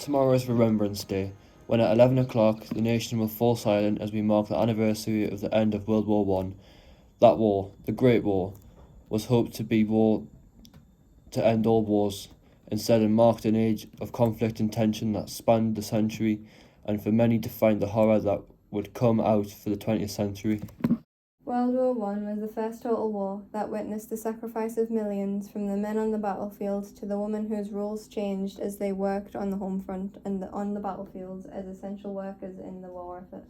Tomorrow is Remembrance Day, when at 11 o'clock the nation will fall silent as we mark the anniversary of the end of World War One. That war, the Great War, was hoped to be war to end all wars. Instead, it marked an age of conflict and tension that spanned the century, and for many defined the horror that would come out for the 20th century. World War One was the first total war that witnessed the sacrifice of millions, from the men on the battlefield to the women whose roles changed as they worked on the home front and on the battlefields as essential workers in the war effort.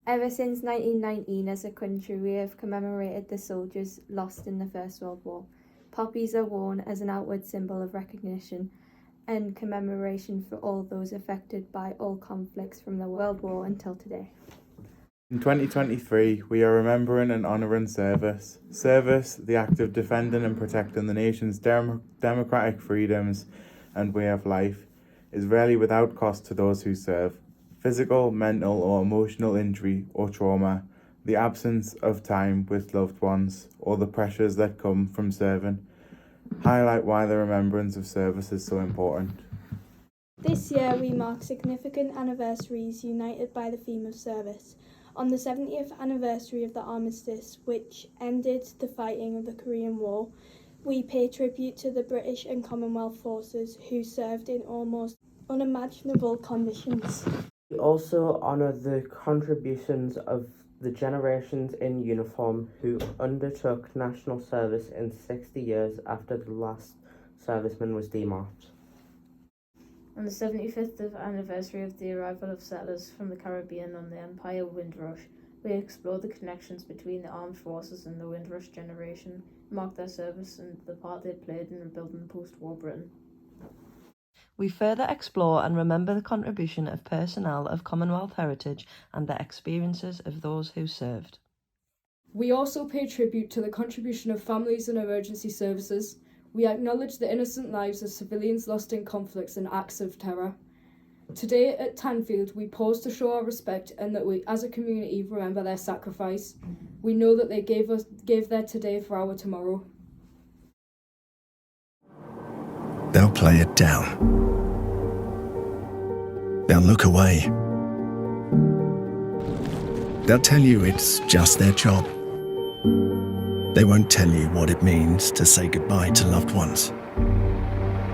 Ever since 1919, as a country, we have commemorated the soldiers lost in the First World War. Poppies are worn as an outward symbol of recognition and commemoration for all those affected by all conflicts from the World War until today. In 2023, we are remembering and honouring service. Service, the act of defending and protecting the nation's democratic freedoms and way of life, is rarely without cost to those who serve. Physical, mental or emotional injury or trauma, the absence of time with loved ones, or the pressures that come from serving, highlight why the remembrance of service is so important. This year we mark significant anniversaries united by the theme of service. On the 70th anniversary of the armistice, which ended the fighting of the Korean War, we pay tribute to the British and Commonwealth forces who served in almost unimaginable conditions. We also honour the contributions of the generations in uniform who undertook national service in 60 years after the last serviceman was demarked. On the 75th anniversary of the arrival of settlers from the Caribbean on the Empire Windrush, we explored the connections between the armed forces and the Windrush generation, marked their service and the part they played in rebuilding post-war Britain. We further explore and remember the contribution of personnel of Commonwealth heritage and the experiences of those who served. We also pay tribute to the contribution of families and emergency services. We acknowledge the innocent lives of civilians lost in conflicts and acts of terror. Today at Tanfield, we pause to show our respect and that we, as a community, remember their sacrifice. We know that they gave their today for our tomorrow. They'll play it down. They'll look away. They'll tell you it's just their job. They won't tell you what it means to say goodbye to loved ones,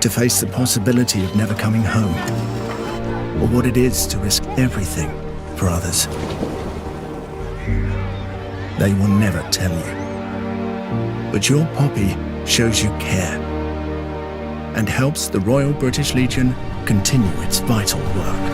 to face the possibility of never coming home, or what it is to risk everything for others. They will never tell you. But your poppy shows you care and helps the Royal British Legion continue its vital work.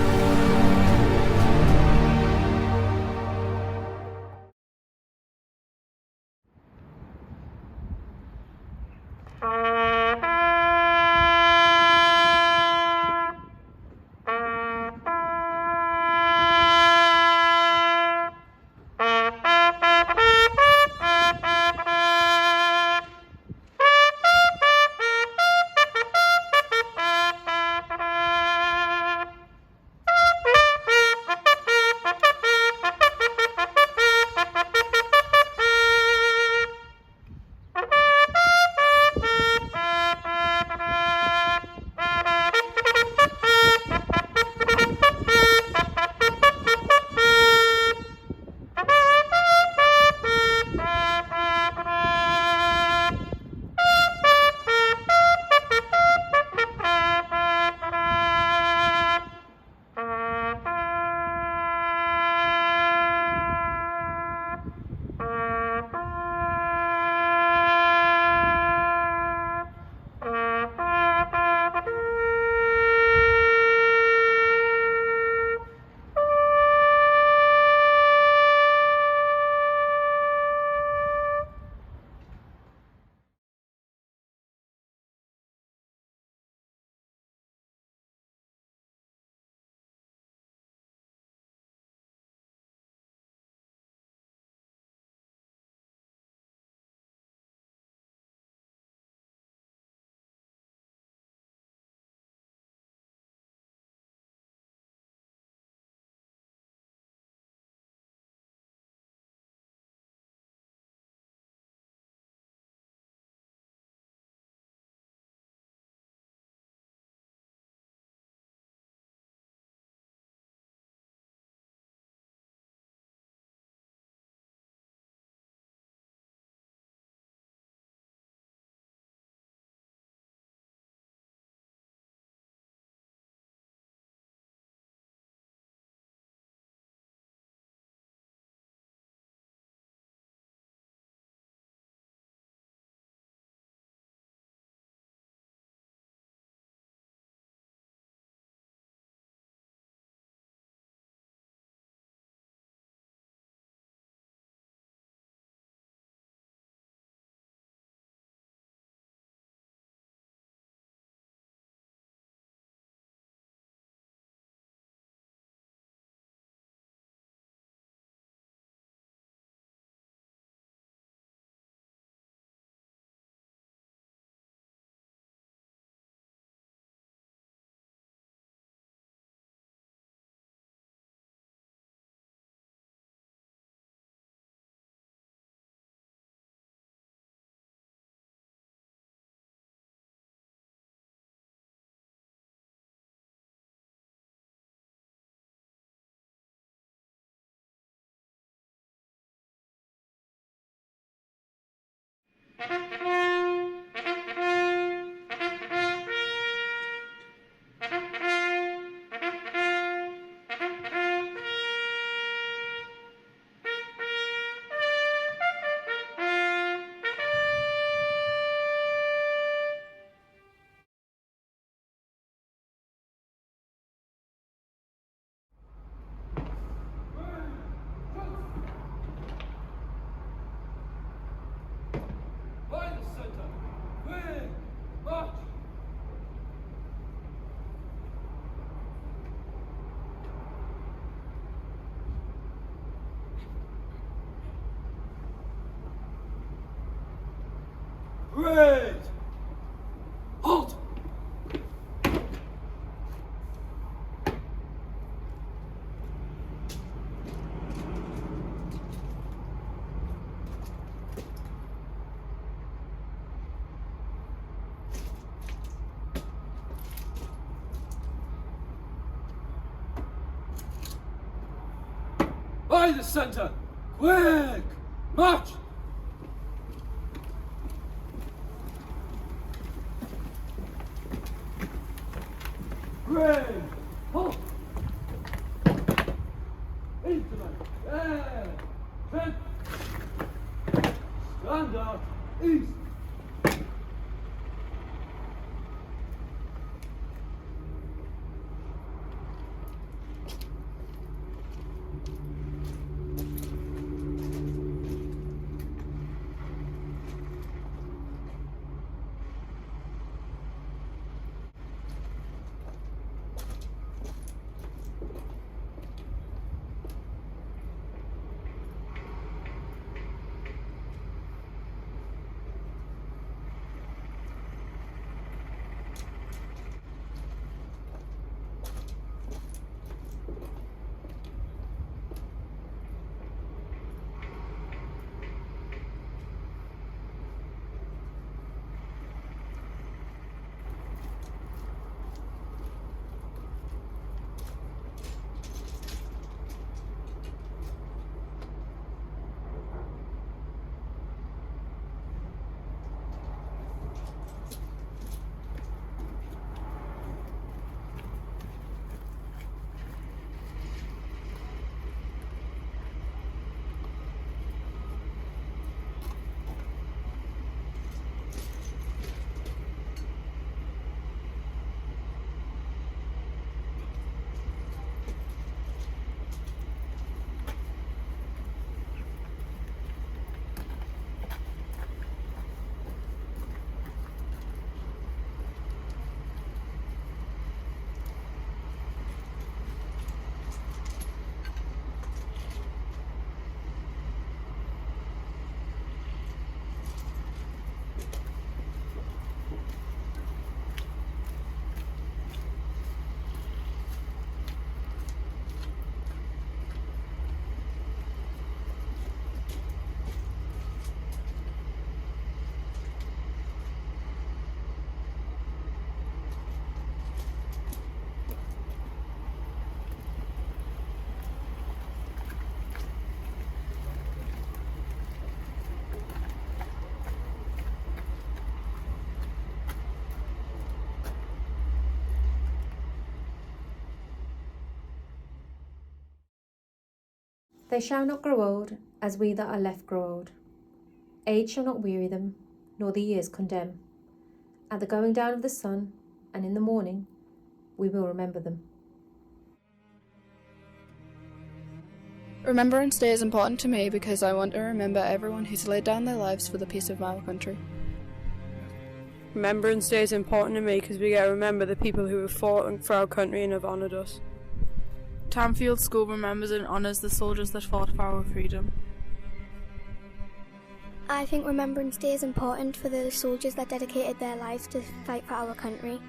Great! Halt! By the center! Quick! March! Great! Halt! Intimate! Yeah! Trent! Stand up! East! They shall not grow old, as we that are left grow old. Age shall not weary them, nor the years condemn. At the going down of the sun, and in the morning, we will remember them. Remembrance Day is important to me because I want to remember everyone who's laid down their lives for the peace of our country. Remembrance Day is important to me because we get to remember the people who have fought for our country and have honoured us. Tanfield School remembers and honours the soldiers that fought for our freedom. I think Remembrance Day is important for the soldiers that dedicated their lives to fight for our country.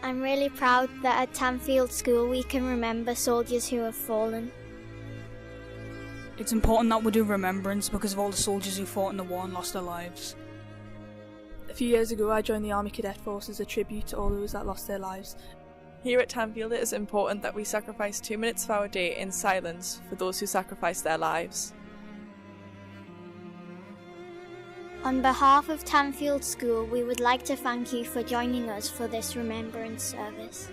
I'm really proud that at Tanfield School we can remember soldiers who have fallen. It's important that we do remembrance because of all the soldiers who fought in the war and lost their lives. A few years ago I joined the Army Cadet Force as a tribute to all those that lost their lives. Here at Tanfield it is important that we sacrifice 2 minutes of our day in silence for those who sacrificed their lives. On behalf of Tanfield School, we would like to thank you for joining us for this remembrance service.